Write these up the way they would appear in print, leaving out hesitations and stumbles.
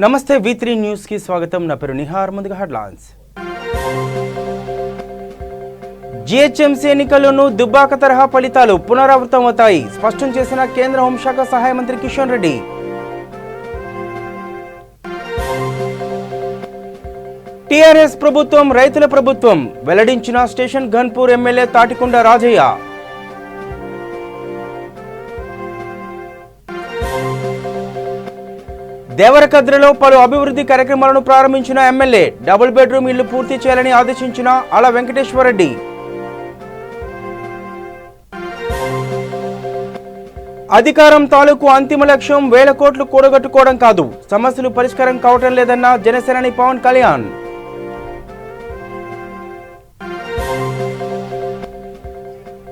నమస్తే V3 news కి స్వాగతం. నా పేరు నిహార్. ముందుగా హెడ్లైన్స్. జీహెచ్ఎంసీ ఎన్నికల్లోనూ దుబ్బాక తరహా ఫలితాలు పునరావృతమవుతాయి స్పష్టం చేసిన కేంద్ర హోంశాఖ సహాయ మంత్రి కిషన్ రెడ్డి. టీఆర్ఎస్ ప్రభుత్వం రైతుల ప్రభుత్వం వెల్లడించిన స్టేషన్ ఘన్పూర్ ఎమ్మెల్యే తాటికొండ రాజయ్య. దేవరకద్రలో పలు అభివృద్ధి కార్యక్రమాలను ప్రారంభించిన ఎమ్మెల్యే డబుల్ బెడ్రూమ్ ఇళ్లు పూర్తి చేయాలని ఆదేశించిన ఆళ్ల వెంకటేశ్వరరెడ్డి. అధికారం తాలూకు అంతిమ లక్ష్యం వేల కోట్లు కూడగట్టుకోవడం కాదు, సమస్యలు పరిష్కారం కావటం లేదన్న జనసేనాని పవన్ కళ్యాణ్.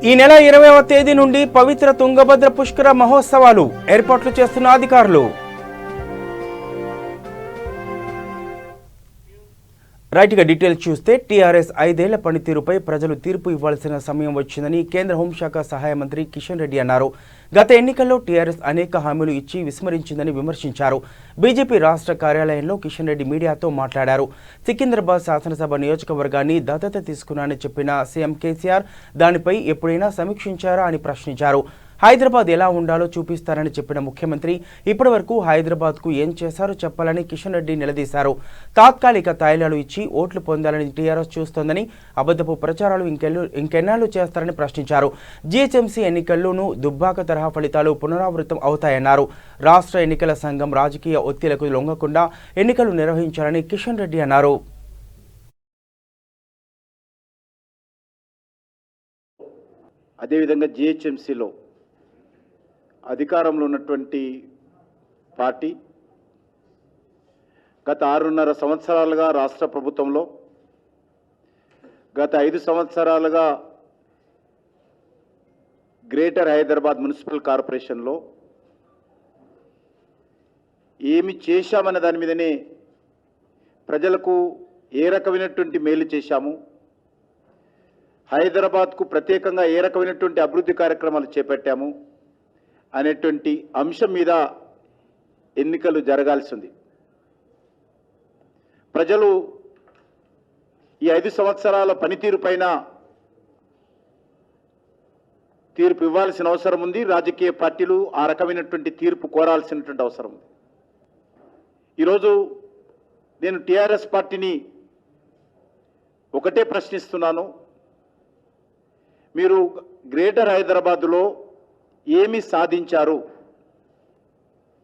ఈ నెల 20వ తేదీ నుండి పవిత్ర తుంగభద్ర పుష్కర మహోత్సవాలు ఏర్పాట్లు చేస్తున్న అధికారులు. రైట్గా డీటెయిల్స్ చూస్తే టీఆర్ఎస్ 5 ఏళ్ల పనితీరుపై ప్రజలు తీర్పు ఇవ్వాల్సిన సమయం వచ్చిందని కేంద్ర హోంశాఖ సహాయ మంత్రి కిషన్ రెడ్డి అన్నారు. గత ఎన్నికల్లో టీఆర్ఎస్ అనేక హామీలు ఇచ్చి విస్మరించిందని విమర్శించారు. బీజేపీ రాష్ట్ర కార్యాలయంలో కిషన్ రెడ్డి మీడియాతో మాట్లాడారు. సికింద్రాబాద్ శాసనసభ నియోజకవర్గాన్ని దత్తత తీసుకున్నానని చెప్పిన సీఎం కేసీఆర్ దానిపై ఎప్పుడైనా సమీక్షించారా అని ప్రశ్నించారు. హైదరాబాద్ ఎలా ఉండాలో చూపిస్తారని చెప్పిన ముఖ్యమంత్రి ఇప్పటి వరకు హైదరాబాద్కు ఏం చేశారో చెప్పాలని కిషన్ రెడ్డి నిలదీశారు. తాత్కాలిక తాయిలాలు ఇచ్చి ఓట్లు పొందాలని టీఆర్ఎస్ చూస్తోందని, అబద్ధపు ప్రచారాలు ఇంకెన్నాళ్ళు చేస్తారని ప్రశ్నించారు. జీహెచ్ఎంసీ ఎన్నికల్లోనూ దుబ్బాక తరహా ఫలితాలు పునరావృతం అవుతాయన్నారు. రాష్ట్ర ఎన్నికల సంఘం రాజకీయ ఒత్తిళ్లకు లొంగకుండా ఎన్నికలు నిర్వహించాలని కిషన్ రెడ్డి అన్నారు. అదేవిధంగా జీహెచ్ఎంసీలో అధికారంలో ఉన్నటువంటి పార్టీ గత 6.5 సంవత్సరాలుగా రాష్ట్ర ప్రభుత్వంలో, గత 5 సంవత్సరాలుగా గ్రేటర్ హైదరాబాద్ మున్సిపల్ కార్పొరేషన్లో ఏమి చేశామన్న దాని మీదనే ప్రజలకు ఏ రకమైనటువంటి మేలు చేశాము, హైదరాబాద్కు ప్రత్యేకంగా ఏ రకమైనటువంటి అభివృద్ధి కార్యక్రమాలు చేపట్టాము అనేటువంటి అంశం మీద ఎన్నికలు జరగాల్సింది. ప్రజలు ఈ 5 సంవత్సరాల పనితీరు పైన తీర్పు ఇవ్వాల్సిన అవసరం ఉంది. రాజకీయ పార్టీలు ఆ రకమైనటువంటి తీర్పు కోరాల్సినటువంటి అవసరం ఉంది. ఈరోజు నేను టీఆర్ఎస్ పార్టీని ఒకటే ప్రశ్నిస్తున్నాను. మీరు గ్రేటర్ హైదరాబాదులో ఏమి సాధించారు?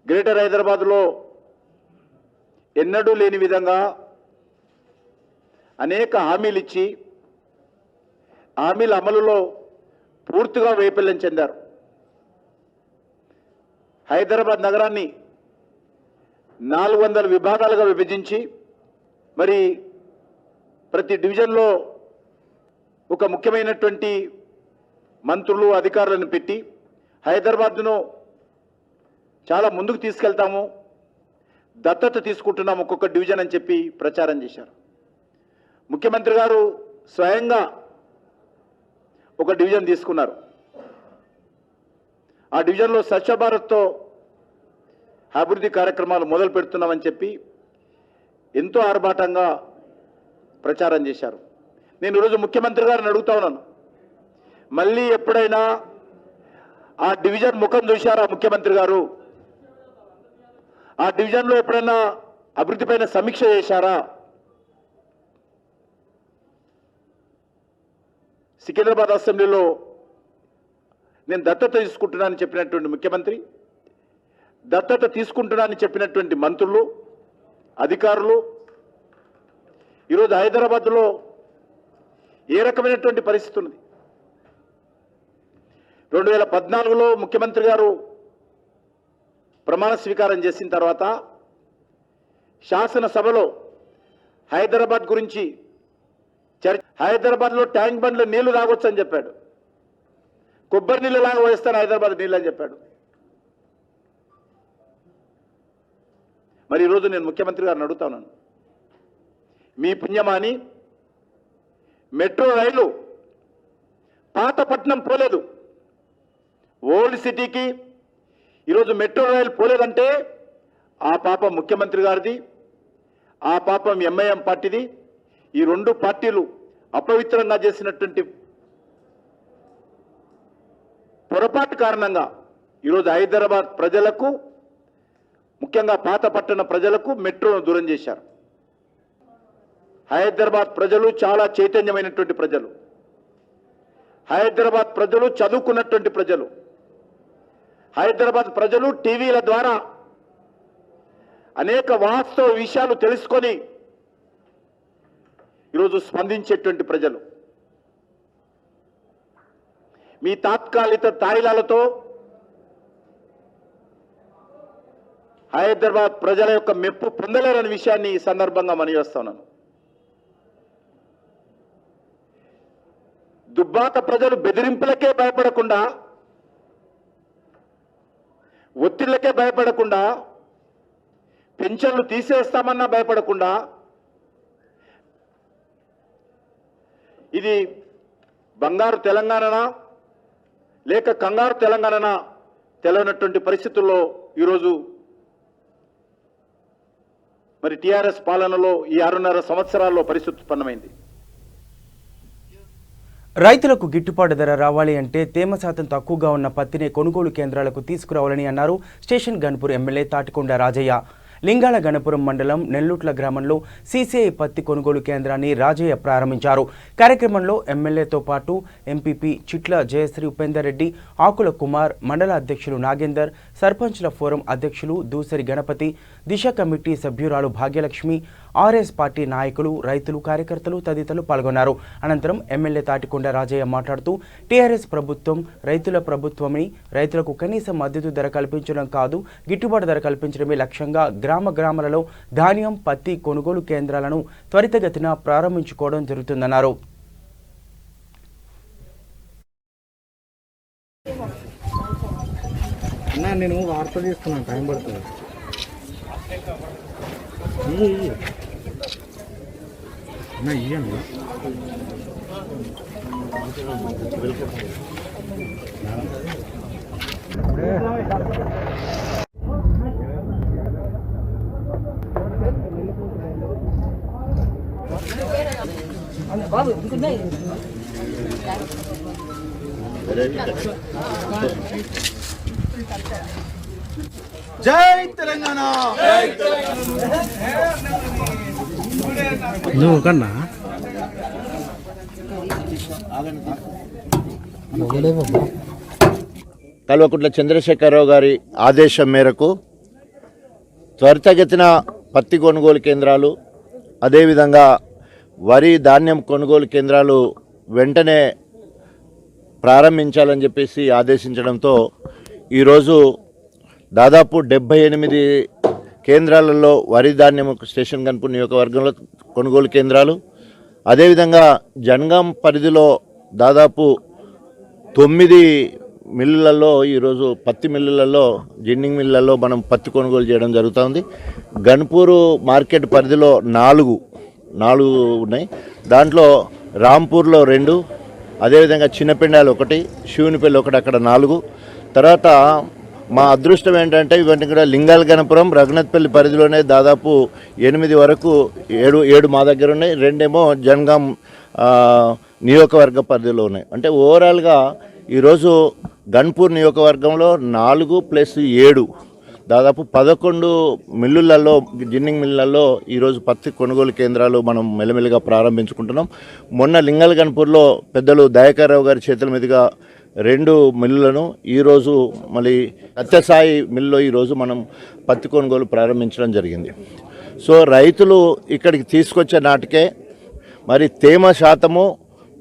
గ్రేటర్ హైదరాబాదులో ఎన్నడూ లేని విధంగా అనేక హామీలు ఇచ్చి హామీల అమలులో పూర్తిగా వైఫల్యం చెందారు. హైదరాబాద్ నగరాన్ని 400 విభాగాలుగా విభజించి మరి ప్రతి డివిజన్లో ఒక ముఖ్యమైనటువంటి మంత్రులు అధికారులను పెట్టి హైదరాబాద్ను చాలా ముందుకు తీసుకెళ్తాము, దత్తత తీసుకుంటున్నాము ఒక్కొక్క డివిజన్ అని చెప్పి ప్రచారం చేశారు. ముఖ్యమంత్రి గారు స్వయంగా ఒక డివిజన్ తీసుకున్నారు. ఆ డివిజన్లో స్వచ్ఛ భారత్తో అభివృద్ధి కార్యక్రమాలు మొదలు పెడుతున్నామని చెప్పి ఎంతో ఆర్భాటంగా ప్రచారం చేశారు. నేను ఈరోజు ముఖ్యమంత్రి గారిని అడుగుతా ఉన్నాను, మళ్ళీ ఎప్పుడైనా ఆ డివిజన్ ముఖం చూశారా ముఖ్యమంత్రి గారు? ఆ డివిజన్లో ఎప్పుడైనా అభివృద్ధి పైన సమీక్ష చేశారా? సికింద్రాబాద్ అసెంబ్లీలో నేను దత్తత తీసుకుంటున్నానని చెప్పినటువంటి ముఖ్యమంత్రి, దత్తత తీసుకుంటున్నానని చెప్పినటువంటి మంత్రులు అధికారులు ఈరోజు హైదరాబాద్లో ఏ రకమైనటువంటి పరిస్థితి ఉంది? 2014లో ముఖ్యమంత్రి గారు ప్రమాణ స్వీకారం చేసిన తర్వాత శాసనసభలో హైదరాబాద్ గురించి హైదరాబాద్లో ట్యాంక్ బండ్లో నీళ్లు తాగొచ్చు అని చెప్పాడు. కొబ్బరి నీళ్ళు లాగా వేస్తాను హైదరాబాద్ నీళ్ళు అని చెప్పాడు. మరి ఈరోజు నేను ముఖ్యమంత్రి గారిని అడుగుతా ఉన్నాను, మీ పుణ్యమాని మెట్రో రైలు పాతపట్నం పోలేదు, ఓల్డ్ సిటీకి ఈరోజు మెట్రో రైలు పోలేదంటే ఆ పాపం ముఖ్యమంత్రి గారిది, ఆ పాపం ఎంఐఎం పార్టీది. ఈ రెండు పార్టీలు అపవిత్రంగా చేసినటువంటి పొరపాటు కారణంగా ఈరోజు హైదరాబాద్ ప్రజలకు, ముఖ్యంగా పాత పట్టణ ప్రజలకు మెట్రోను దూరం చేశారు. హైదరాబాద్ ప్రజలు చాలా చైతన్యమైనటువంటి ప్రజలు. హైదరాబాద్ ప్రజలు చదువుకున్నటువంటి ప్రజలు. హైదరాబాద్ ప్రజలు టీవీల ద్వారా అనేక వాస్తవ విషయాలు తెలుసుకొని ఈరోజు స్పందించేటువంటి ప్రజలు. మీ తాత్కాలిక తాయిలాలతో హైదరాబాద్ ప్రజల యొక్క మెప్పు పొందలేరనే విషయాన్ని ఈ సందర్భంగా మనవిస్తున్నాను. దుబ్బాక ప్రజలు బెదిరింపులకే భయపడకుండా, ఒత్తిళ్లకే భయపడకుండా, పెన్షన్లు తీసేస్తామన్నా భయపడకుండా, ఇది బంగారు తెలంగాణనా లేక కంగారు తెలంగాణనా తెలియనటువంటి పరిస్థితుల్లో ఈరోజు మరి టీఆర్ఎస్ పాలనలో ఈ 6.5 సంవత్సరాల్లో పరిస్థితి ఉత్పన్నమైంది. రైతులకు గిట్టుబాటు ధర రావాలి అంటే తేమ శాతం తక్కువగా ఉన్న పత్తిని కొనుగోలు కేంద్రాలకు తీసుకురావాలని అన్నారు స్టేషన్ గన్పూర్ ఎమ్మెల్యే తాటికొండ రాజయ్య. లింగాల గణపురం మండలం నెల్లుట్ల గ్రామంలో సీసీఐ పత్తి కొనుగోలు కేంద్రాన్ని రాజయ్య ప్రారంభించారు. కార్యక్రమంలో ఎమ్మెల్యేతో పాటు ఎంపీపీ చిట్ల జయశ్రీ ఉపేందర్ రెడ్డి, ఆకుల కుమార్, మండల అధ్యక్షులు నాగేందర్, సర్పంచ్ల ఫోరం అధ్యక్షులు దూసరి గణపతి, దిశ కమిటీ సభ్యురాలు భాగ్యలక్ష్మి, ఆర్ఎస్ పార్టీ నాయకులు, రైతులు, కార్యకర్తలు తదితరులు పాల్గొన్నారు. అనంతరం ఎమ్మెల్యే తాటికొండ రాజయ్య మాట్లాడుతూ టీఆర్ఎస్ ప్రభుత్వం రైతుల ప్రభుత్వమని, రైతులకు కనీస మద్దతు ధర కల్పించడం కాదు, గిట్టుబాటు ధర కల్పించడమే లక్ష్యంగా గ్రామాలలో ధాన్యం, పత్తి కొనుగోలు కేంద్రాలను త్వరితగతిన ప్రారంభించుకోవడం జరుగుతుందన్నారు. నేను వార్త తీసుకున్నాను, టైం పడుతుంది. ఇయ్యండి జై తెలంగాణ. నువ్వు కన్నా కల్వకుంట్ల చంద్రశేఖరరావు గారి ఆదేశం మేరకు త్వరితగతిన పత్తి కొనుగోలు కేంద్రాలు, అదేవిధంగా వరి ధాన్యం కొనుగోలు కేంద్రాలు వెంటనే ప్రారంభించాలని చెప్పేసి ఆదేశించడంతో ఈరోజు దాదాపు 78 కేంద్రాలలో వరి ధాన్యం స్టేషన్ గన్పూర్ నియోజకవర్గంలో కొనుగోలు కేంద్రాలు, అదేవిధంగా జనగాం పరిధిలో దాదాపు 9 మిల్లులలో ఈరోజు పత్తి మిల్లులలో, జిన్నింగ్ మిల్లులలో మనం పత్తి కొనుగోలు చేయడం జరుగుతుంది. గన్పూరు మార్కెట్ పరిధిలో 4 ఉన్నాయి. దాంట్లో రాంపూర్లో 2, అదేవిధంగా చిన్నపెండాలు 1, శివునిపల్లి 1, అక్కడ 4. తర్వాత మా అదృష్టం ఏంటంటే ఇవన్నీ కూడా లింగాల గణపురం, రఘునాథ్పల్లి పరిధిలోనే దాదాపు 8 వరకు 7 మా దగ్గర ఉన్నాయి. 2 ఏమో జనగాం నియోజకవర్గ పరిధిలో ఉన్నాయి. అంటే ఓవరాల్గా ఈరోజు గన్పూర్ నియోజకవర్గంలో 4 + 7 దాదాపు 11 మిల్లులలో, జిన్నింగ్ మిల్లులలో ఈరోజు పత్తి కొనుగోలు కేంద్రాలు మనం మెల్లమెల్లగా ప్రారంభించుకుంటున్నాం. మొన్న లింగాల గన్పూర్లో పెద్దలు దయాకర్రావు గారి చేతుల మీదుగా 2 మిల్లులను, ఈరోజు మళ్ళీ సత్యసాయి మిల్లులో ఈరోజు మనం పత్తి కొనుగోలు ప్రారంభించడం జరిగింది. సో రైతులు ఇక్కడికి తీసుకొచ్చే నాటికే మరి తేమ శాతము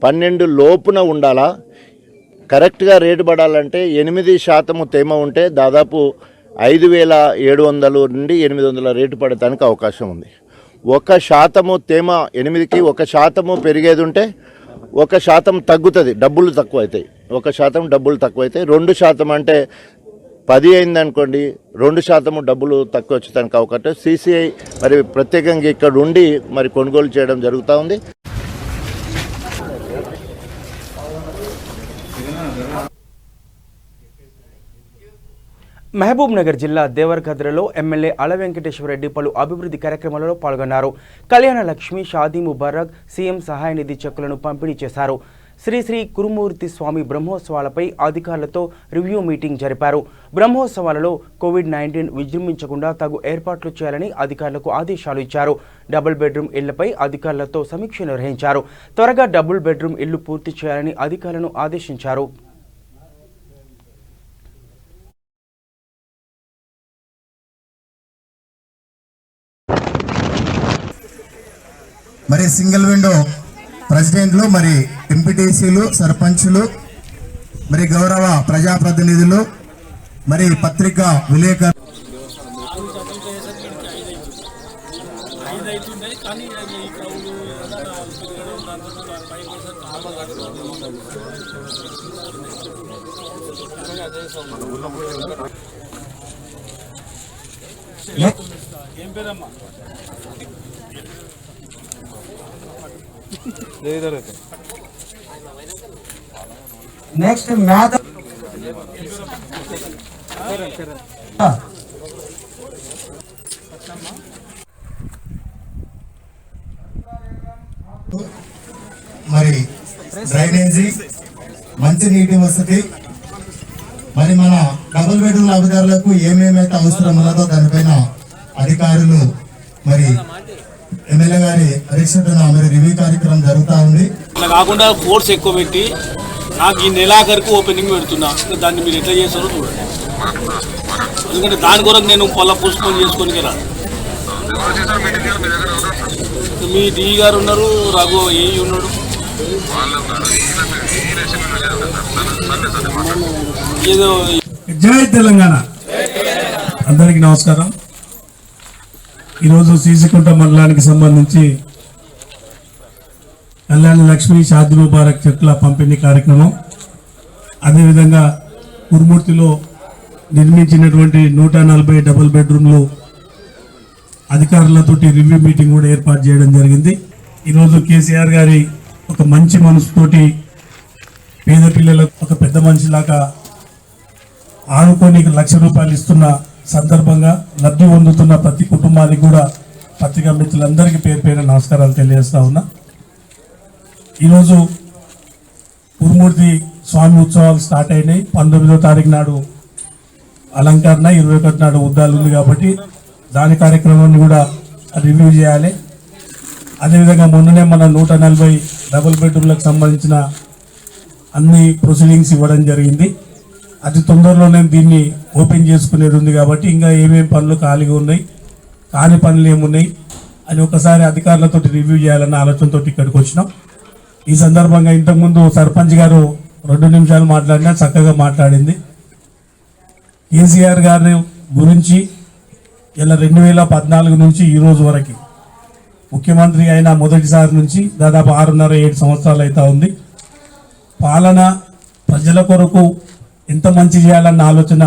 12 లోపున ఉండాలా, కరెక్ట్గా రేటు పడాలంటే 8% తేమ ఉంటే దాదాపు 5,700 నుండి 800 రేటు పడటానికి అవకాశం ఉంది. 1% తేమ 8కి 1% పెరిగేది ఉంటే 1% తగ్గుతుంది, డబ్బులు తక్కువ అవుతాయి. 1% డబ్బులు తక్కువ అవుతాయి. 2% అంటే 10 అయిందనుకోండి, 2% డబ్బులు తక్కువ వచ్చేదానికి అవకాశం. సీసీఐ మరి ప్రత్యేకంగా ఇక్కడ ఉండి మరి కొనుగోలు చేయడం జరుగుతూ ఉంది. మహబూబ్ నగర్ జిల్లా దేవరకద్రలో ఎమ్మెల్యే అల వెంకటేశ్వరరెడ్డి పలు అభివృద్ధి కార్యక్రమాలలో పాల్గొన్నారు. కళ్యాణ లక్ష్మి, షాదీ ముబారక్, సీఎం సహాయ నిధి చెక్కులను పంపిణీ చేశారు. శ్రీ శ్రీ కురుమూర్తి స్వామి బ్రహ్మోత్సవాలపై అధికారులతో రివ్యూ మీటింగ్ జరిపారు. బ్రహ్మోత్సవాలలో కోవిడ్-19 విజృంభించకుండా తగు ఏర్పాట్లు చేయాలని అధికారులకు ఆదేశాలు ఇచ్చారు. డబుల్ బెడ్రూమ్ ఇళ్లపై అధికారులతో సమీక్ష నిర్వహించారు. త్వరగా డబుల్ బెడ్రూమ్ ఇళ్లు పూర్తి చేయాలని అధికారులను ఆదేశించారు. మరి సింగిల్ విండో ప్రెసిడెంట్లు, మరి ఎంపీటీసీలు, సర్పంచులు, మరి గౌరవ ప్రజాప్రతినిధులు, మరి పత్రికా విలేకరులు, నెక్స్ట్ మ్యాథ్ మరి డ్రైనేజీ, మంచినీటి వసతి, మరి మన డబుల్ బెడ్రూమ్ లబ్ధిదారులకు ఏమేమైతే అవసరం ఉన్నదో దానిపైన అధికారులు మరి ఎమ్మెల్యే గారి అధ్యక్షతన మరి రివ్యూ కార్యక్రమం జరుగుతూ ఉంది. కాకుండా కోర్స్ ఎక్కువ పెట్టి నాకు ఈ నెలాఖరికి ఓపెనింగ్ పెడుతున్నా. దాన్ని మీరు ఎట్లా చేస్తారో చూడండి. ఎందుకంటే దాని కొరకు నేను పొల్ల పోస్ట్పోన్ చేసుకొని రాదు. మీ డి గారు ఉన్నారు, రఘు ఏ ఉన్నాడు, ఏదో. జై తెలంగాణ. అందరికీ నమస్కారం. ఈరోజు సీసీకుంట మండలానికి సంబంధించి కళ్యాణ లక్ష్మి, షాదీ ముబారక్ చెట్ల పంపిణీ కార్యక్రమం, అదేవిధంగా కురుమూర్తిలో నిర్మించినటువంటి 140 డబుల్ బెడ్రూమ్లు అధికారులతోటి రివ్యూ మీటింగ్ కూడా ఏర్పాటు చేయడం జరిగింది. ఈరోజు కేసీఆర్ గారి ఒక మంచి మనసుతోటి పేద పిల్లలకు ఒక పెద్ద మనిషిలాగా ఆనుకొని ₹1,00,000 ఇస్తున్న సందర్భంగా లబ్ధి పొందుతున్న ప్రతి కుటుంబానికి కూడా పత్రికా మిత్రులందరికీ పేరు పేరు నమస్కారాలు తెలియజేస్తా ఉన్నా. ఈరోజు కురుమూర్తి స్వామి ఉత్సవాలు స్టార్ట్ అయినాయి. 19వ తారీఖు నాడు అలంకరణ, 21 నాడు ఉద్దాలు ఉంది కాబట్టి దాని కార్యక్రమాన్ని కూడా రివ్యూ చేయాలి. అదేవిధంగా మొన్ననే మన 140 డబుల్ బెడ్రూమ్లకు సంబంధించిన అన్ని ప్రొసీడింగ్స్ ఇవ్వడం జరిగింది. అతి తొందరలోనే దీన్ని ఓపెన్ చేసుకునేది ఉంది కాబట్టి ఇంకా ఏమేమి పనులు ఖాళీగా ఉన్నాయి, కాని పనులు ఏమున్నాయి అని ఒకసారి అధికారులతో రివ్యూ చేయాలన్న ఆలోచనతో ఇక్కడికి వచ్చినాం. ఈ సందర్భంగా ఇంతకుముందు సర్పంచ్ గారు 2 నిమిషాలు మాట్లాడినా చక్కగా మాట్లాడింది. కేసీఆర్ గారి గురించి ఇలా 2014 నుంచి ఈ రోజు వరకు ముఖ్యమంత్రి అయిన మొదటిసారి నుంచి దాదాపు 6.5-7 సంవత్సరాలు అవుతా ఉంది. పాలన ప్రజల కొరకు ఎంత మంచి చేయాలన్న ఆలోచన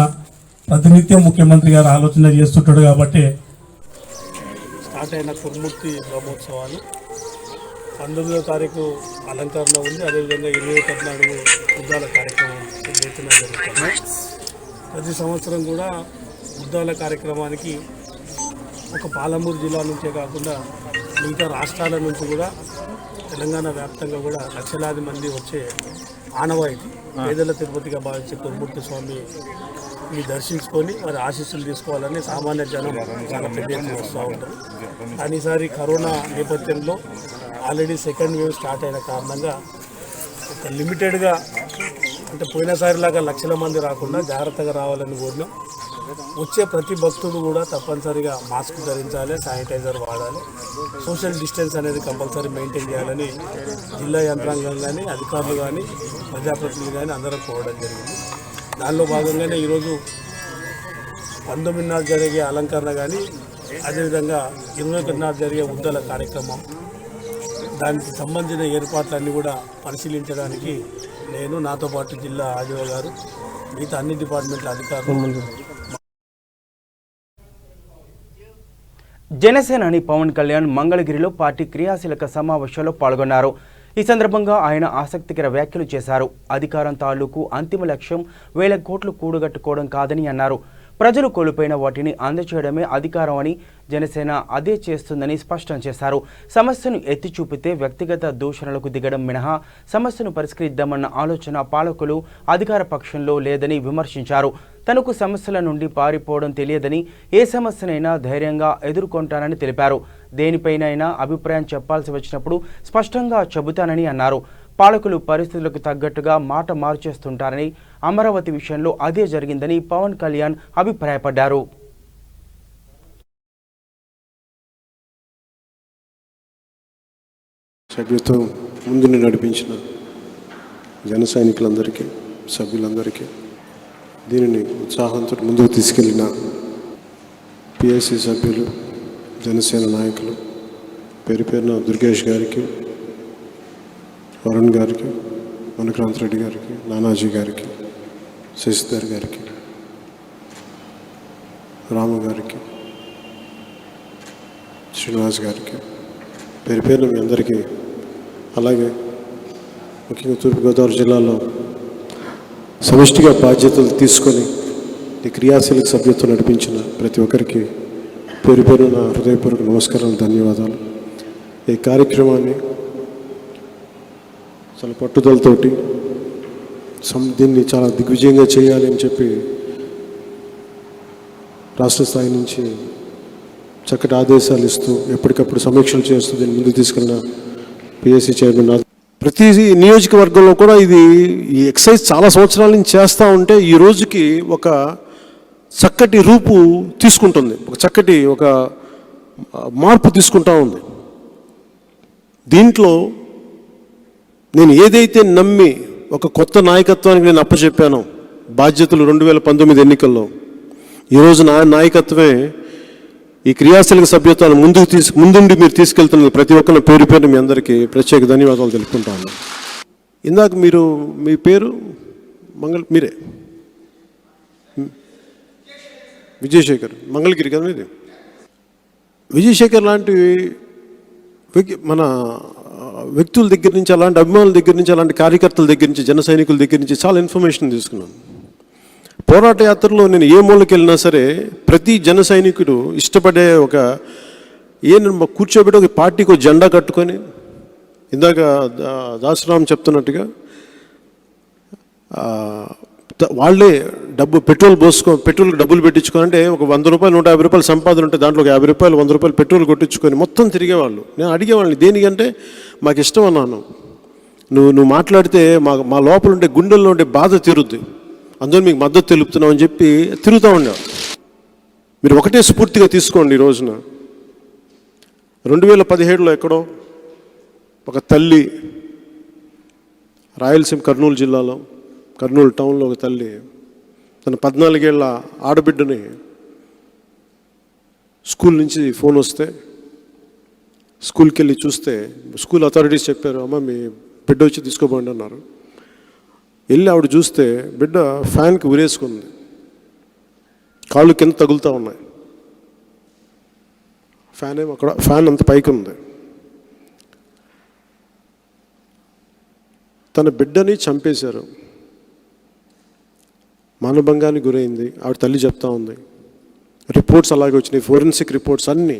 ప్రతినిత్యం ముఖ్యమంత్రి గారు ఆలోచన చేస్తుంటాడు. కాబట్టి స్టార్ట్ అయిన కురుమూర్తి బ్రహ్మోత్సవాలు 19వ తారీఖు అలంకరణ ఉంది. అదేవిధంగా 21 నాడు ఉద్దాల కార్యక్రమం జరుగుతుంది. ప్రతి సంవత్సరం కూడా ఉద్దాల కార్యక్రమానికి ఒక పాలమూరు జిల్లా నుంచే కాకుండా మిగతా రాష్ట్రాల నుంచి కూడా తెలంగాణ వ్యాప్తంగా కూడా లక్షలాది మంది వచ్చే ఆనవాయితీ. పేదల తిరుపతిగా భావించే కురుమూర్తి స్వామిని దర్శించుకొని వారి ఆశీస్సులు తీసుకోవాలని సామాన్య జనం చాలా పెద్ద ఎత్తున వస్తూ ఉంటారు. కానీ ఈసారి కరోనా నేపథ్యంలో ఆల్రెడీ సెకండ్ వేవ్ స్టార్ట్ అయిన కారణంగా ఒక లిమిటెడ్గా, అంటే పోయినసారిలాగా లక్షల మంది రాకుండా జాగ్రత్తగా రావాలని కోరినాం. వచ్చే ప్రతి భక్తుడు కూడా తప్పనిసరిగా మాస్క్ ధరించాలి, శానిటైజర్ వాడాలి, సోషల్ డిస్టెన్స్ అనేది కంపల్సరీ మెయింటైన్ చేయాలని జిల్లా యంత్రాంగం కానీ, అధికారులు కానీ, ప్రజాప్రతినిధులు కానీ అందరూ కోరడం జరిగింది. దానిలో భాగంగానే ఈరోజు 19 నాడు జరిగే అలంకరణ కానీ, అదేవిధంగా 21 నాడు జరిగే ఉద్దాల కార్యక్రమం, దానికి సంబంధించిన ఏర్పాట్లన్నీ కూడా పరిశీలించడానికి నేను, నాతో పాటు జిల్లా ఆర్డీఓ గారు, మిగతా అన్ని డిపార్ట్మెంట్ల అధికారులు. జనసేనాని పవన్ కళ్యాణ్ మంగళగిరిలో పార్టీ క్రియాశీలక సమావేశంలో పాల్గొన్నారు. ఈ సందర్భంగా ఆయన ఆసక్తికర వ్యాఖ్యలు చేశారు. అధికారం తాలూకు అంతిమ లక్ష్యం 1000 కోట్లు కూడగట్టుకోవడం కాదని అన్నారు. ప్రజలు కోల్పోయిన వాటిని అందజేయడమే అధికారం అని జనసేన అదే చేస్తుందని స్పష్టం చేశారు. సమస్యను ఎత్తి చూపితే వ్యక్తిగత దూషణలకు దిగడం మినహా సమస్యను పరిష్కరిద్దామన్న ఆలోచన పాలకులు అధికార పక్షంలో లేదని విమర్శించారు. తనకు సమస్యల నుండి పారిపోవడం తెలియదని, ఏ సమస్యనైనా ధైర్యంగా ఎదుర్కొంటానని తెలిపారు. దేనిపైనైనా అభిప్రాయం చెప్పాల్సి వచ్చినప్పుడు స్పష్టంగా చెబుతానని అన్నారు. పాలకులు పరిస్థితులకు తగ్గట్టుగా మాట మార్చేస్తుంటారని, అమరావతి విషయంలో అదే జరిగిందని పవన్ కళ్యాణ్ అభిప్రాయపడ్డారు. సభ్యత్వం ముందుని నడిపించిన జన సైనికులందరికీ, సభ్యులందరికీ, దీనిని ఉత్సాహంతో ముందుకు తీసుకెళ్లిన పిఎస్సి సభ్యులు, జనసేన నాయకులు, పేరు పేరున దుర్గేష్ గారికి, వరుణ్ గారికి, మణిక్రాంత్ రెడ్డి గారికి, నానాజీ గారికి, శశిధర్ గారికి, రాము గారికి, శ్రీనివాస్ గారికి, పేరు పేరున మీ అందరికీ, అలాగే ముఖ్యంగా తూర్పుగోదావరి జిల్లాలో సమిష్టిగా బాధ్యతలు తీసుకొని ఈ క్రియాశీలక సభ్యత్వం నడిపించిన ప్రతి ఒక్కరికి పేరు పేరు నా హృదయపూర్వక నమస్కారాలు, ధన్యవాదాలు. ఈ కార్యక్రమాన్ని చాలా పట్టుదలతోటి దీన్ని చాలా దిగ్విజయంగా చేయాలి అని చెప్పి రాష్ట్ర స్థాయి నుంచి చక్కటి ఆదేశాలు ఇస్తూ ఎప్పటికప్పుడు సమీక్షలు చేస్తూ దీన్ని ముందుకు తీసుకెళ్ళిన పిఎస్సి చైర్మన్, ప్రతి నియోజకవర్గంలో కూడా ఈ ఎక్సైజ్ చాలా సంవత్సరాల నుంచి చేస్తూ ఉంటే ఈ రోజుకి ఒక చక్కటి రూపు తీసుకుంటుంది, ఒక మార్పు తీసుకుంటూ ఉంది. దీంట్లో నేను ఏదైతే నమ్మి ఒక కొత్త నాయకత్వానికి నేను అప్పచెప్పానో బాధ్యతలు 2019 ఎన్నికల్లో, ఈరోజు నా నాయకత్వమే ఈ క్రియాశీలక సభ్యత్వాన్ని ముందుండి మీరు తీసుకెళ్తున్న ప్రతి ఒక్కరి పేరు పేరు మీ అందరికీ ప్రత్యేక ధన్యవాదాలు తెలుపుకుంటాను. ఇందాక మీ పేరు మీరే విజయశేఖర్, మంగళగిరి కదా మీది. విజయశేఖర్ లాంటి మన వ్యక్తుల దగ్గర నుంచి, అలాంటి అభిమానుల దగ్గర నుంచి, అలాంటి కార్యకర్తల దగ్గర నుంచి, జన సైనికుల దగ్గర నుంచి చాలా ఇన్ఫర్మేషన్ తీసుకున్నాను. పోరాట యాత్రలో నేను ఏ మూలకి వెళ్ళినా సరే ప్రతి జన సైనికుడు ఇష్టపడే కూర్చోబెట్టి ఒక పార్టీకి ఒక జెండా కట్టుకొని, ఇందాక దాసరామ్ చెప్తున్నట్టుగా వాళ్ళే పెట్రోల్కి డబ్బులు పెట్టించుకొని, అంటే ఒక 100 రూపాయలు 150 రూపాయలు సంపాదన ఉంటే దాంట్లో ఒక 50 రూపాయలు 100 రూపాయలు పెట్రోల్ కొట్టించుకొని మొత్తం తిరిగేవాళ్ళు. నేను అడిగేవాళ్ళని దేనికంటే మాకు ఇష్టం అన్నాను. నువ్వు మాట్లాడితే మా లోపల ఉండే గుండెల్లో ఉండే బాధ తీరుద్ది, అందులో మీకు మద్దతు తెలుపుతున్నావు అని చెప్పి తిరుగుతూ ఉండేవారు. మీరు ఒకటే స్ఫూర్తిగా తీసుకోండి. ఈ రోజున 2017లో ఎక్కడో ఒక తల్లి, రాయలసీమ కర్నూలు జిల్లాలో కర్నూలు టౌన్లో ఒక తల్లి తన 14 ఏళ్ల ఆడబిడ్డని స్కూల్ నుంచి ఫోన్ వస్తే స్కూల్కి వెళ్ళి చూస్తే స్కూల్ అథారిటీస్ చెప్పారు, అమ్మ మీ బిడ్డ వచ్చి తీసుకోబోండి అన్నారు. వెళ్ళి ఆవిడ చూస్తే బిడ్డ ఫ్యాన్కి ఉరేసుకుంది, కాళ్ళు కింద తగులుతూ ఉన్నాయి, ఫ్యాన్ అంత పైకి ఉంది. తన బిడ్డని చంపేశారు, మానభంగానికి గురైంది. ఆవిడ తల్లి చెప్తా ఉంది. రిపోర్ట్స్ అలాగే వచ్చినాయి, ఫోరెన్సిక్ రిపోర్ట్స్ అన్నీ.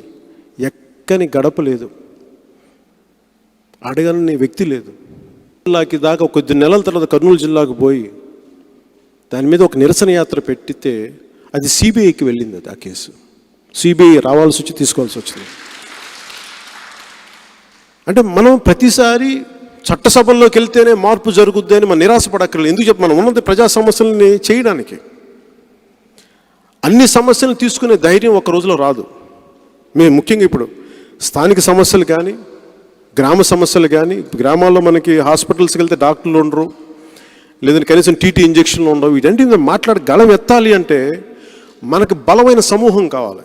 ఎక్కని గడప లేదు, అడగని వ్యక్తి లేదు. జిల్లాకి దాకా కొద్ది నెలల తర్వాత కర్నూలు జిల్లాకు పోయి దాని మీద ఒక నిరసన యాత్ర పెట్టితే అది సిబిఐకి వెళ్ళింది. అది ఆ కేసు సిబిఐ రావాల్సి వచ్చి తీసుకోవాల్సి వచ్చింది. అంటే మనం ప్రతిసారి చట్టసభల్లోకి వెళ్తేనే మార్పు జరుగుద్ది అని మనం నిరాశపడక్కర్లేదు. ఎందుకు చెప్పి మనం ఉన్నది ప్రజా సమస్యలని చేయడానికి. అన్ని సమస్యలను తీసుకునే ధైర్యం ఒక రోజులో రాదు. మేము ముఖ్యంగా ఇప్పుడు స్థానిక సమస్యలు కానీ, గ్రామ సమస్యలు కానీ, గ్రామాల్లో మనకి హాస్పిటల్స్కి వెళ్తే డాక్టర్లు ఉండరు, లేదంటే కనీసం టీటీ ఇంజక్షన్లు ఉండవు. వీటంటే మాట్లాడి గళం ఎత్తాలి అంటే మనకు బలమైన సమూహం కావాలి.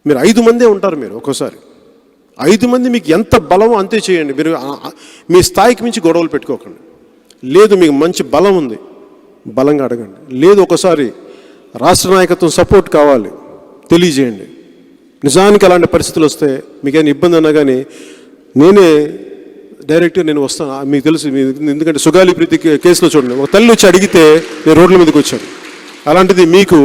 మీరు 5 మందే ఉంటారు. మీరు ఒక్కోసారి 5 మంది మీకు ఎంత బలమో అంతే చేయండి. మీరు మీ స్థాయికి మించి గొడవలు పెట్టుకోకండి. లేదు మీకు మంచి బలం ఉంది, బలంగా అడగండి. లేదు ఒకసారి రాష్ట్ర నాయకత్వం సపోర్ట్ కావాలి, తెలియజేయండి. నిజానికి అలాంటి పరిస్థితులు వస్తే మీకేమైనా ఇబ్బంది అన్నా కానీ నేనే డైరెక్ట్గా నేను వస్తాను. మీకు తెలుసు, ఎందుకంటే సుగాలి ప్రీతి కేసులో చూడండి, ఒక తల్లి వచ్చి అడిగితే నేను రోడ్ల మీదకి వచ్చాను. అలాంటిది మీకు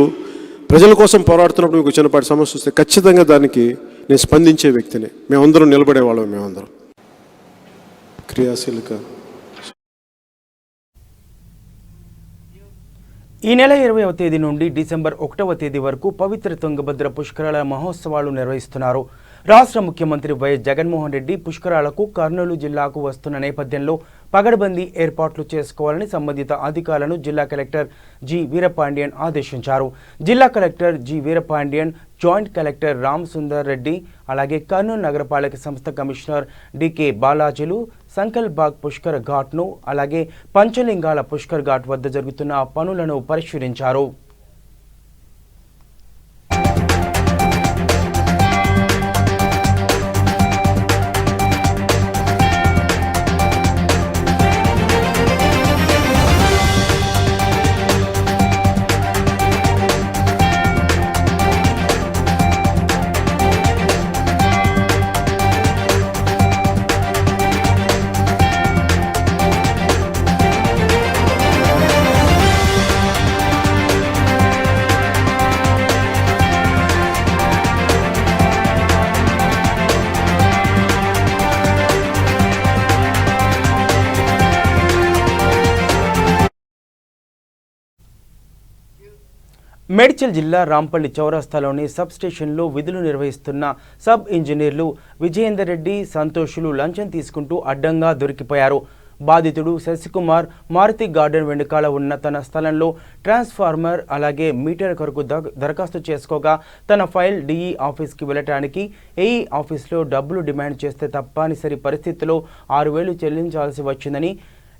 ప్రజల కోసం పోరాడుతున్నప్పుడు మీకు చిన్నపాటి సమస్య వస్తే ఖచ్చితంగా దానికి నేను స్పందించే వ్యక్తిని. మేమందరం నిలబడేవాళ్ళం. మేమందరం క్రియాశీలక. ఈ నెల 20వ తేదీ నుండి డిసెంబర్ 1వ తేదీ వరకు పవిత్ర తుంగభద్ర పుష్కరాల మహోత్సవాలు నిర్వహిస్తున్నారు. రాష్ట్ర ముఖ్యమంత్రి వైఎస్ జగన్మోహన్ రెడ్డి పుష్కరాలకు కర్నూలు జిల్లాకు వస్తున్న నేపథ్యంలో పగడ్బందీ ఏర్పాట్లు చేసుకోవాలని సంబంధిత అధికారులను జిల్లా కలెక్టర్ జి వీరపాండియన్ ఆదేశించారు. జిల్లా collector G Veerapandian, joint collector Ram Sundar Reddy, అలాగే కర్నూలు నగరపాలక సంస్థ కమిషనర్ డికే బాలాజీలు సంకల్ బాగ్ పుష్కర్ ఘాట్ను, అలాగే పంచలింగాల పుష్కర్ ఘాట్ వద్ద జరుగుతున్న పనులను పరిశీలించారు. మేడ్చల్ జిల్లా రాంపల్లి చౌరస్తాలోని సబ్ స్టేషన్లో విధులు నిర్వహిస్తున్న సబ్ ఇంజనీర్లు విజయేందర్ రెడ్డి, సంతోషులు లంచం తీసుకుంటూ అడ్డంగా దొరికిపోయారు. బాధితుడు శశికుమార్ మారుతి గార్డెన్ వెనుకాల ఉన్న తన స్థలంలో ట్రాన్స్ఫార్మర్ అలాగే మీటర్ కొరకు దరఖాస్తు చేసుకోగా తన ఫైల్ డిఈ ఆఫీస్కి వెళ్ళటానికి ఏఈ ఆఫీస్లో డబ్బులు డిమాండ్ చేస్తే తప్పనిసరి పరిస్థితిలో 6,000 చెల్లించాల్సి వచ్చిందని,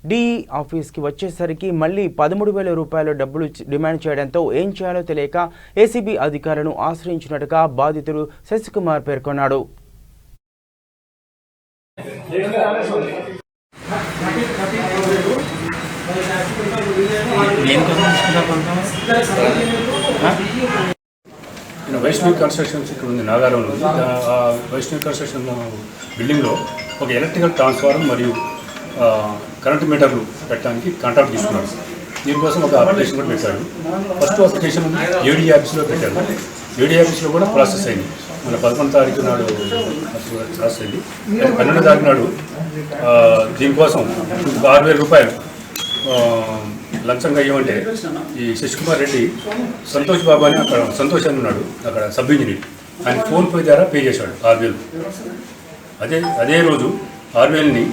డిఈ ఆఫీస్కి వచ్చేసరికి మళ్ళీ 13,000 రూపాయల డబ్బులు డిమాండ్ చేయడంతో ఏం చేయాలో తెలియక ఏసీబీ అధికారులను ఆశ్రయించినట్టుగా బాధితుడు శశికుమార్ పేర్కొన్నాడు. వైష్ణవి కన్స్ట్రక్షన్స్ ఇక్కడ ఉంది, నాగారంలో ఉంది. ఆ వైష్ణవి కన్స్ట్రక్షన్ బిల్డింగ్లో ఒక ఎలక్ట్రికల్ ట్రాన్స్ఫార్మర్ మరియు కరెంటు మీటర్లు పెట్టడానికి కాంట్రాక్ట్ తీసుకున్నాడు. దీనికోసం ఒక అప్లికేషన్ కూడా పెట్టాడు. ఫస్ట్ అప్లికేషన్ ఏడీ ఆఫీస్లో పెట్టాడు. ఏడీ ఆఫీస్లో కూడా ప్రాసెస్ అయింది. మన 11వ తారీఖు నాడు ప్రాసెస్ అయింది. 12వ తారీఖు నాడు దీనికోసం 6,000 రూపాయలు లంచంగా ఇవ్వమంటే ఈ శశికుమార్ రెడ్డి సంతోష్ బాబు అని అక్కడ సంతోష్ అని ఉన్నాడు, అక్కడ సబ్ ఇంజనీర్, ఆయన ఫోన్పే ద్వారా పే చేశాడు 6,000. అదే రోజు 6,000ని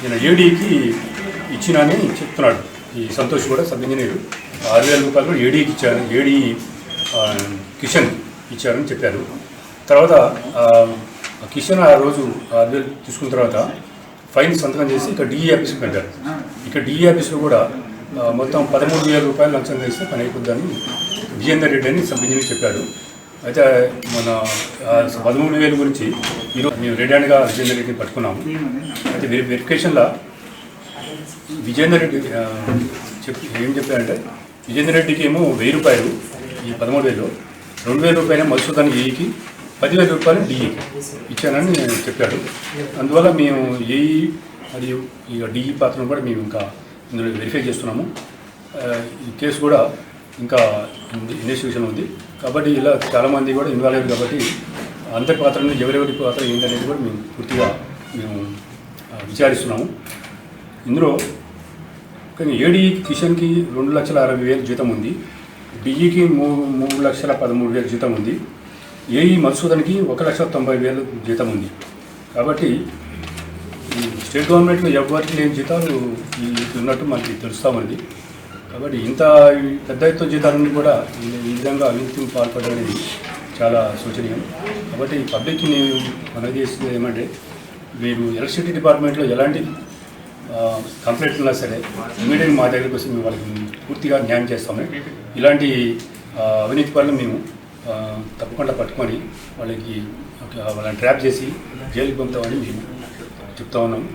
ఈయన ఏడీకి ఇచ్చినని చెప్తున్నాడు. ఈ సంతోష్ కూడా సబ్ ఇంజనీర్ 6,000 రూపాయలు కూడా ఏడీకి ఇచ్చారు, ఏడీ కిషన్ ఇచ్చారని చెప్పారు. తర్వాత కిషన్ ఆ రోజు 6,000 తీసుకున్న తర్వాత ఫైన్ సంతకం చేసి ఇక్కడ డిఈ ఆఫీస్కి పెట్టారు. ఇక్కడ డిఈ ఆఫీస్లో కూడా మొత్తం 13,000 రూపాయలు లంచంగా ఇస్తే పని అయిపోద్దని విజయేందర్ రెడ్డి అని సబ్ ఇంజనీర్ చెప్పారు. అయితే మన 13,000 గురించి ఈరోజు మేము రెడీగా విజయేందర్ రెడ్డిని పట్టుకున్నాము. అయితే వెరిఫికేషన్లో విజయేందర్ రెడ్డి ఏం చెప్పారంటే విజయేందర్ రెడ్డికి ఏమో 1,000 రూపాయలు ఈ 13,000, 2,000 రూపాయలు మధుసూదన్ ఏఈకి, 10,000 రూపాయలు డిఈకి ఇచ్చానని చెప్పాడు. అందువల్ల మేము ఏఈ మరియు ఇక డిఈ పాత్రను కూడా మేము ఇంకా ఇందులో వెరిఫై చేస్తున్నాము. ఈ కేసు కూడా ఇంకా ఇన్వెస్టిగేషన్ ఉంది కాబట్టి ఇలా చాలామంది కూడా ఇన్వాల్వ్ అయ్యారు కాబట్టి అందరి పాత్రని ఎవరెవరి పాత్ర ఏంటనేది కూడా మేము పూర్తిగా విచారిస్తున్నాము. ఇందులో కానీ ఏడీ కిషన్కి 2,60,000 జీతం ఉంది, డిఈకి 3,13,000 జీతం ఉంది, ఏఈ మధుసూదన్కి 1,90,000 జీతం ఉంది. కాబట్టి ఈ స్టేట్ గవర్నమెంట్లో ఎవరికి లేని జీతాలు ఉన్నట్టు మనకి తెలుస్తామండి. కాబట్టి ఇంత పెద్ద ఎత్తున జీతాలన్నీ కూడా ఈ విధంగా అవినీతికి పాల్పడడం చాలా శోచనీయం. కాబట్టి పబ్లిక్ని మనం చేసేది ఏమంటే మీరు ఎలక్ట్రిసిటీ డిపార్ట్మెంట్లో ఎలాంటి కంప్లైంట్ ఉన్నా సరే ఇమీడియట్గా మా దగ్గరికి వచ్చి మేము వాళ్ళకి పూర్తిగా న్యాయం చేస్తాము. ఇలాంటి అవినీతి పనులు మేము తప్పకుండా పట్టుకొని వాళ్ళని ట్రాప్ చేసి జైలుకి పంపుతామని మేము చెప్తా ఉన్నాము.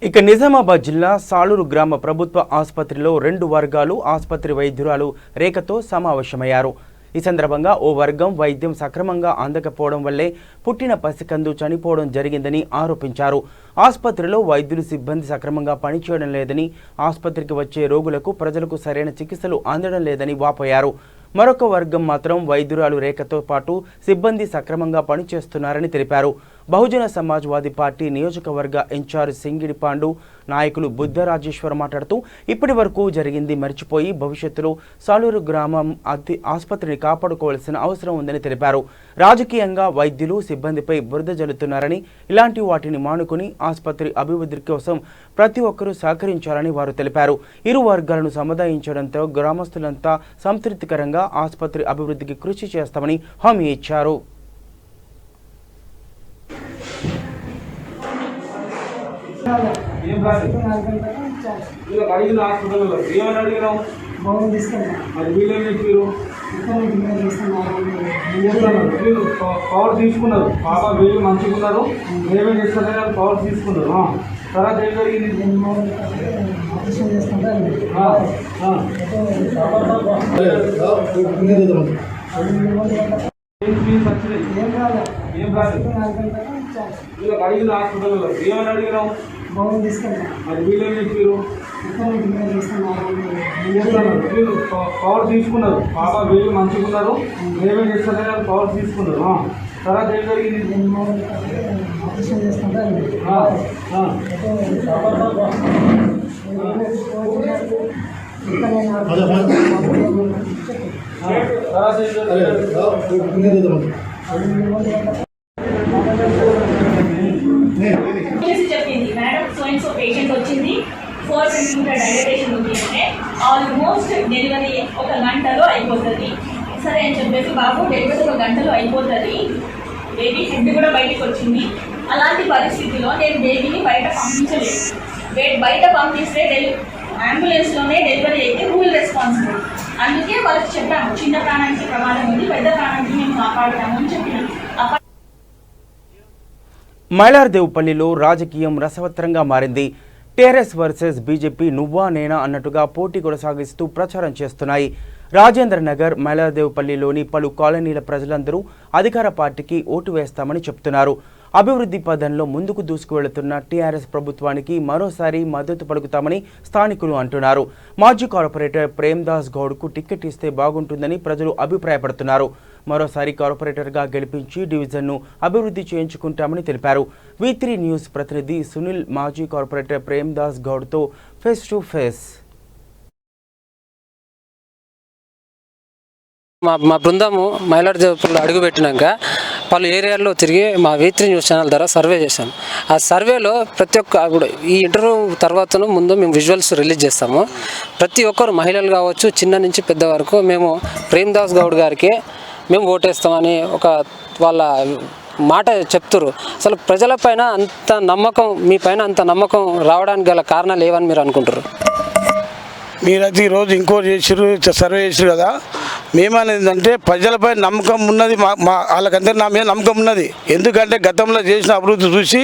ఇక నిజామాబాద్ జిల్లా సాలూరు గ్రామ ప్రభుత్వ ఆసుపత్రిలో 2 వర్గాలు ఆసుపత్రి వైద్యురాలు రేఖతో సమావేశమయ్యారు. ఈ సందర్భంగా ఓ వర్గం వైద్యం సక్రమంగా అందకపోవడం వల్లే పుట్టిన పసికందు చనిపోవడం జరిగిందని ఆరోపించారు. ఆసుపత్రిలో వైద్యులు సిబ్బంది సక్రమంగా పనిచేయడం లేదని, ఆసుపత్రికి వచ్చే రోగులకు ప్రజలకు సరైన చికిత్సలు అందడం లేదని వాపోయారు. మరొక వర్గం మాత్రం వైద్యురాలు రేఖతో పాటు సిబ్బంది సక్రమంగా పనిచేస్తున్నారని తెలిపారు. బహుజన సమాజ్వాదీ పార్టీ నియోజకవర్గ ఇన్ఛార్జ్ సింగిడి పాండు నాయకులు బుద్ధరాజేశ్వర్ మాట్లాడుతూ ఇప్పటి వరకు జరిగింది మర్చిపోయి భవిష్యత్తులో సాలూరు గ్రామం ఆసుపత్రిని కాపాడుకోవాల్సిన అవసరం ఉందని తెలిపారు. రాజకీయంగా వైద్యులు సిబ్బందిపై బురద జల్లుతున్నారని, ఇలాంటి వాటిని మానుకుని ఆసుపత్రి అభివృద్ధి కోసం ప్రతి ఒక్కరూ సహకరించాలని వారు తెలిపారు. ఇరు వర్గాలను సముదాయించడంతో గ్రామస్తులంతా సంతృప్తికరంగా ఆసుపత్రి అభివృద్ధికి కృషి చేస్తామని హామీ ఇచ్చారు. పవర్ తీసుకున్నారు, బాబా వీళ్ళు మంచిగున్నారు, మేమే చేస్తానే పవర్ తీసుకున్నారు. తర్వాత ఏం జరిగింది? ఏం రాలేదు. వీళ్ళకి అడిగిన హాస్పిటల్లో ఏమని అడిగినాం? మరి వీళ్ళేం చెప్పారు? వీళ్ళు పవర్ తీసుకున్నారు, బాబా వీళ్ళు మంచిగున్నారు, మేమే చేస్తానే పవర్ తీసుకున్నారు. తర్వాత ఏం జరిగింది? చెప్పింది మేడం, సో పేషెంట్ వచ్చింది, 4 సెంటీమీటర్ డైలటేషన్ ఉంది అంటే ఆల్మోస్ట్ డెలివరీ 1 గంటలో అయిపోతుంది. సరే అని చెప్పేసి బాబు డెలివరీ 1 గంటలో అయిపోతుంది, బేబీ హెడ్ కూడా బయటకు వచ్చింది. అలాంటి పరిస్థితిలో నేను బేబీని బయట పంపించలేదు. బయట పంపిస్తే అంబులెన్స్లోనే డెలివరీ అయితే హూ విల్ రెస్పాన్సిబుల్. అందుకే వాళ్ళకి చెప్పాము, చిన్న ప్రాణానికి ప్రమాదం ఉంది, పెద్ద ప్రాణానికి మేము కాపాడుతాము అని చెప్పినాం. మైలార్దేవుపల్లిలో రాజకీయం రసవత్తరంగా మారింది. టీఆర్ఎస్ వర్సెస్ బీజేపీ నువ్వా నేనా అన్నట్టుగా పోటీ కొనసాగిస్తూ ప్రచారం చేస్తున్నాయి. రాజేంద్ర నగర్, మైలార్దేవుపల్లిలోని పలు కాలనీల ప్రజలందరూ అధికార పార్టీకి ఓటు వేస్తామని చెప్తున్నారు. అభివృద్ధి పదంలో ముందుకు దూసుకువెళుతున్న టీఆర్ఎస్ ప్రభుత్వానికి మరోసారి మద్దతు పలుకుతామని స్థానికులు అంటున్నారు. మాజీ కార్పొరేటర్ ప్రేమ్దాస్ గౌడ్కు టికెట్ ఇస్తే బాగుంటుందని ప్రజలు అభిప్రాయపడుతున్నారు. మరోసారి కార్పొరేటర్గా గెలిపించి డివిజన్ను అభివృద్ధి చేయించుకుంటామని తెలిపారు. V3 న్యూస్ ప్రతినిధి సునీల్ మాజీ కార్పొరేటర్ ప్రేమ్దాస్ గౌడ్తో ఫేస్ టు ఫేస్. మా బృందము మైలార్దేవుపల్లిలో అడుగుపెట్టినాక పలు ఏరియాల్లో తిరిగి మా V3 న్యూస్ ఛానల్ ద్వారా సర్వే చేశాం. ఆ సర్వేలో ప్రతి ఒక్క ఇప్పుడు ఈ ఇంటర్వ్యూ తర్వాతను ముందు మేము విజువల్స్ రిలీజ్ చేస్తాము. ప్రతి ఒక్కరు మహిళలు కావచ్చు, చిన్న నుంచి పెద్ద వరకు మేము ప్రేమ్దాస్ గౌడ్ గారికి మేము ఓటేస్తామని ఒక వాళ్ళ మాట చెప్తున్నారు. అసలు ప్రజలపైన అంత నమ్మకం, మీ పైన అంత నమ్మకం రావడానికి గల కారణాలు ఏవని మీరు అనుకుంటారు? మీరైతే ఈరోజు ఇంకోటి చేసారు, సర్వే చేసారు కదా, మేమనేది అంటే ప్రజలపై నమ్మకం ఉన్నది, వాళ్ళకందరూ నా మీద నమ్మకం ఉన్నది. ఎందుకంటే గతంలో చేసిన అభివృద్ధి చూసి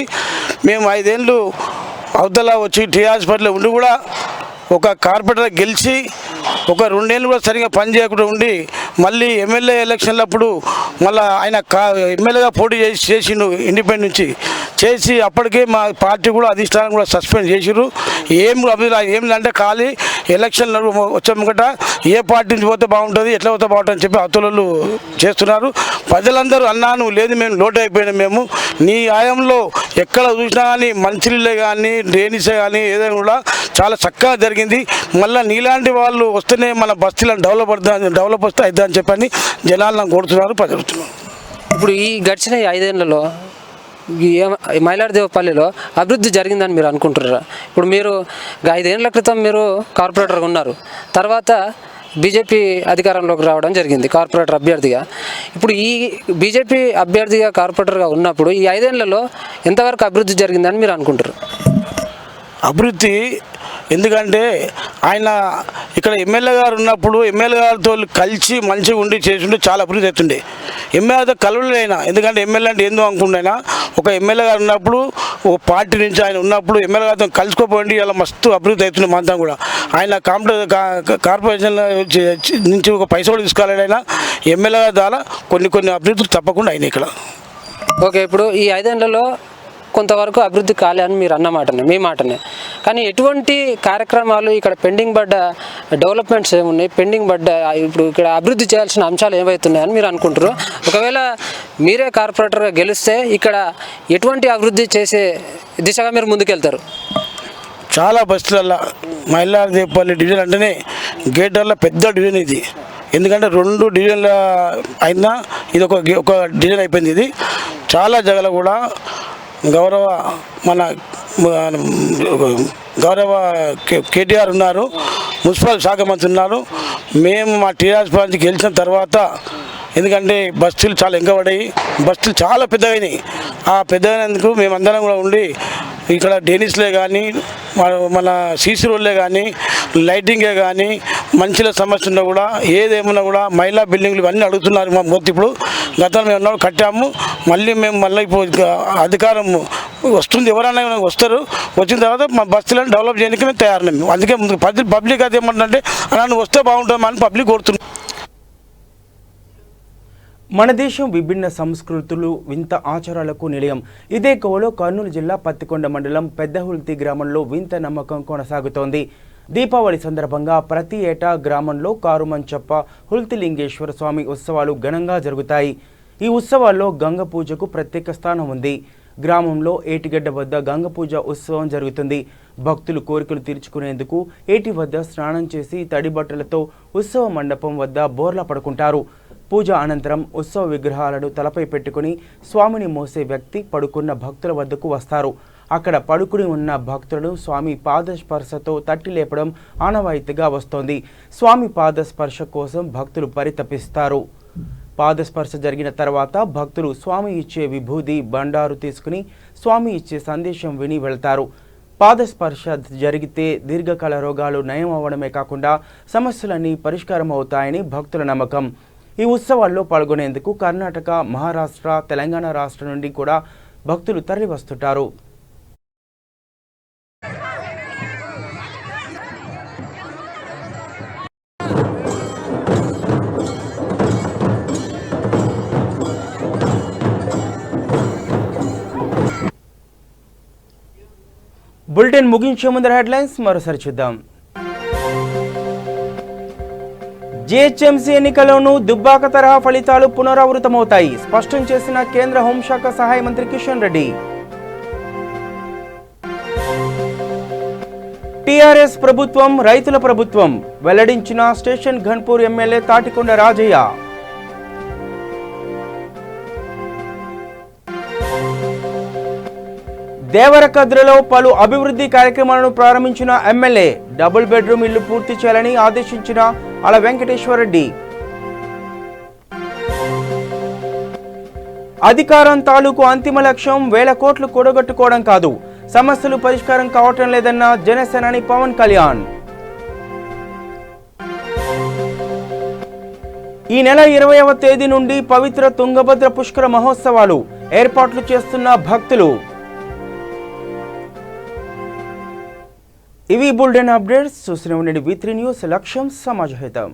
మేము 5 ఏళ్ళు అవతల వచ్చి టీ హాస్పిటల్లో ఉండి కూడా ఒక కార్పొరేటర్ గెలిచి ఒక 2 ఏళ్ళు కూడా సరిగా పని చేయకుండా ఉండి మళ్ళీ ఎమ్మెల్యే ఎలక్షన్లప్పుడు మళ్ళీ ఆయన ఎమ్మెల్యేగా పోటీ చేసిండు ఇండిపెండెంట్ నుంచి చేసి అప్పటికే మా పార్టీ కూడా అధిష్టానం కూడా సస్పెండ్ చేసిరు. ఏమిటంటే ఖాళీ ఎలక్షన్లు వచ్చామట ఏ పార్టీ నుంచి పోతే బాగుంటుంది, ఎట్లా పోతే బాగుంటుంది అని చెప్పి అవతలలు చేస్తున్నారు. ప్రజలందరూ అన్నా నువ్వు లేదు, మేము లోటు అయిపోయినాం, మేము నీ ఆయంలో ఎక్కడ చూసినా కానీ మంచినీళ్ళే కానీ డ్రైనేజే కానీ ఏదైనా కూడా చాలా చక్కగా జరిగింది. మళ్ళీ నీలాంటి వాళ్ళు వస్తేనే మన బస్తీలను డెవలప్ వస్తే అవుతుంది అని చెప్పని జనాలు నాకు కోరుతున్నారు, ప్రజలుతున్నారు. ఇప్పుడు ఈ గడిచిన 5 ఏళ్లలో మైలార్దేవుపల్లిలో అభివృద్ధి జరిగిందని మీరు అనుకుంటున్నారా? ఇప్పుడు మీరు 5 ఏళ్ల క్రితం మీరు కార్పొరేటర్గా ఉన్నారు, తర్వాత బీజేపీ అధికారంలోకి రావడం జరిగింది కార్పొరేటర్ అభ్యర్థిగా. ఇప్పుడు ఈ బీజేపీ అభ్యర్థిగా కార్పొరేటర్గా ఉన్నప్పుడు ఈ 5 ఏళ్లలో ఎంతవరకు అభివృద్ధి జరిగిందని మీరు అనుకుంటారు? అభివృద్ధి ఎందుకంటే ఆయన ఇక్కడ ఎమ్మెల్యే గారు ఉన్నప్పుడు ఎమ్మెల్యే గారితో కలిసి మంచిగా ఉండి చేస్తుంటే చాలా అభివృద్ధి అవుతుండే. ఎమ్మెల్యేతో కలవలేనా, ఎందుకంటే ఎమ్మెల్యే అంటే ఏందో అనుకుంటున్నా, ఒక ఎమ్మెల్యే గారు ఉన్నప్పుడు ఓ పార్టీ నుంచి ఆయన ఉన్నప్పుడు ఎమ్మెల్యే గారితో కలుసుకోపోండి ఇలా మస్తు అభివృద్ధి అవుతుంది మాంతం కూడా. ఆయన కార్పొరేషన్ నుంచి ఒక పైసా కూడా తీసుకోవాలి. ఆయన ఎమ్మెల్యే గారి ద్వారా కొన్ని అభివృద్ధులు తప్పకుండా అయినాయి ఇక్కడ. ఓకే, ఇప్పుడు ఈ 5 ఏళ్లలో కొంతవరకు అభివృద్ధి కాలే అని మీరు అన్నమాటనే, మీ మాటనే. కానీ ఎటువంటి కార్యక్రమాలు ఇక్కడ పెండింగ్ పడ్డ డెవలప్మెంట్స్ ఏమున్నాయి, పెండింగ్ పడ్డ ఇప్పుడు ఇక్కడ అభివృద్ధి చేయాల్సిన అంశాలు ఏమవుతున్నాయని మీరు అనుకుంటారు? ఒకవేళ మీరే కార్పొరేటర్గా గెలిస్తే ఇక్కడ ఎటువంటి అభివృద్ధి చేసే దిశగా మీరు ముందుకెళ్తారు? చాలా బస్సులల్లో మైలార్దేపల్లి డివిజన్ అంటేనే గేటర్ల పెద్ద డివిజన్ ఇది. ఎందుకంటే 2 డివిజన్ల అయినా ఇది ఒక డివిజన్ అయిపోయింది. ఇది చాలా జగలు కూడా గౌరవ కేటీఆర్ ఉన్నారు, మున్సిపల్ శాఖ మంత్రి ఉన్నారు. మేము మా టీఆర్ఎస్ పార్టీ గెలిచిన తర్వాత ఎందుకంటే బస్సులు చాలా ఎంకబడ్డాయి, బస్సులు చాలా పెద్దగైనాయి. ఆ పెద్దగైనందుకు మేమందరం కూడా ఉండి ఇక్కడ డెనిస్లే కానీ మన సీసీ రోడ్లే కానీ లైటింగే కానీ మంచిల సమస్య ఉన్నా కూడా ఏదేమన్నా కూడా మహిళా బిల్డింగ్లు ఇవన్నీ అడుగుతున్నారు. మా మొత్తం ఇప్పుడు గతంలో మేము ఉన్నాడు కట్టాము, మళ్ళీ ఇప్పుడు అధికారం వస్తుంది, ఎవరైనా వస్తారు. వచ్చిన తర్వాత మా బస్సులను డెవలప్ చేయడానికి మేము తయారున్నాం. అందుకే ముందు పబ్లిక్ అది ఏమంటుందంటే అలా వస్తే బాగుంటుంది అని పబ్లిక్ కోరుతున్నాం. మన దేశం విభిన్న సంస్కృతులు వింత ఆచారాలకు నిలయం. ఇదే కోవలో కర్నూలు జిల్లా పత్తికొండ మండలం పెద్దహుల్తి గ్రామంలో వింత నమ్మకం కొనసాగుతోంది. దీపావళి సందర్భంగా ప్రతి ఏటా గ్రామంలో కారుమంచప్ప హుల్తిలింగేశ్వర స్వామి ఉత్సవాలు ఘనంగా జరుగుతాయి. ఈ ఉత్సవాల్లో గంగ పూజకు ప్రత్యేక స్థానం ఉంది. గ్రామంలో ఏటిగడ్డ వద్ద గంగ పూజ ఉత్సవం జరుగుతుంది. భక్తులు కోరికలు తీర్చుకునేందుకు ఏటి వద్ద స్నానం చేసి తడి బట్టలతో ఉత్సవ మండపం వద్ద బోర్లా పడుకుంటారు. పూజ అనంతరం ఉత్సవ విగ్రహాలను తలపై పెట్టుకుని స్వామిని మోసే వ్యక్తి పడుకున్న భక్తుల వద్దకు వస్తారు. అక్కడ పడుకుని ఉన్న భక్తులను స్వామి పాదస్పర్శతో తట్టి లేపడం ఆనవాయితీగా వస్తోంది. స్వామి పాదస్పర్శ కోసం భక్తులు పరితపిస్తారు. పాదస్పర్శ జరిగిన తర్వాత భక్తులు స్వామి ఇచ్చే విభూది బండారు తీసుకుని స్వామి ఇచ్చే సందేశం విని వెళ్తారు. పాదస్పర్శ జరిగితే దీర్ఘకాల రోగాలు నయం అవ్వడమే కాకుండా సమస్యలన్నీ పరిష్కారం అవుతాయని భక్తుల నమ్మకం. ఈ ఉత్సవాల్లో పాల్గొనేందుకు కర్ణాటక, మహారాష్ట్ర, తెలంగాణ రాష్ట్రం నుండి కూడా భక్తులు తరలి వస్తుంటారు. బులెటిన్ ముగించే ముందర హెడ్లైన్స్ మరోసారి చూద్దాం. జీహెచ్ఎంసీ ఎన్నికల్లోనూ దుబ్బాక తరహా ఫలితాలు పునరావృతమవుతాయి, స్పష్టం చేసిన కేంద్ర హోంశాఖ సహాయ మంత్రి కిషన్ రెడ్డి. టీఆర్ఎస్ ప్రభుత్వం రైతుల ప్రభుత్వం వెల్లడించిన స్టేషన్ ఘన్పూర్ ఎమ్మెల్యే తాటికొండ రాజయ్య. దేవరకద్రలో పలు అభివృద్ధి కార్యక్రమాలను ప్రారంభించిన ఎమ్మెల్యే. డబుల్ బెడ్రూమ్ ఇల్లు పూర్తి చేయాలని ఆదేశించిన అల వెంకటేశ్వరరెడ్డి. అధికారం తాలూకు అంతిమ లక్ష్యం 1000 కోట్లు కూడగట్టుకోవడం కాదు, సమస్యలు పరిష్కారం కావటం లేదన్న జనసేనాని పవన్ కళ్యాణ్. ఈ నెల 20వ తేదీ నుండి పవిత్ర తుంగభద్ర పుష్కర మహోత్సవాలు ఏర్పాట్లు చేస్తున్న భక్తులు. ఇవి బులెటిన్ అప్డేట్స్. చూస్తూనే ఉండండి V3 న్యూస్. లక్ష్యం సమాజహితం.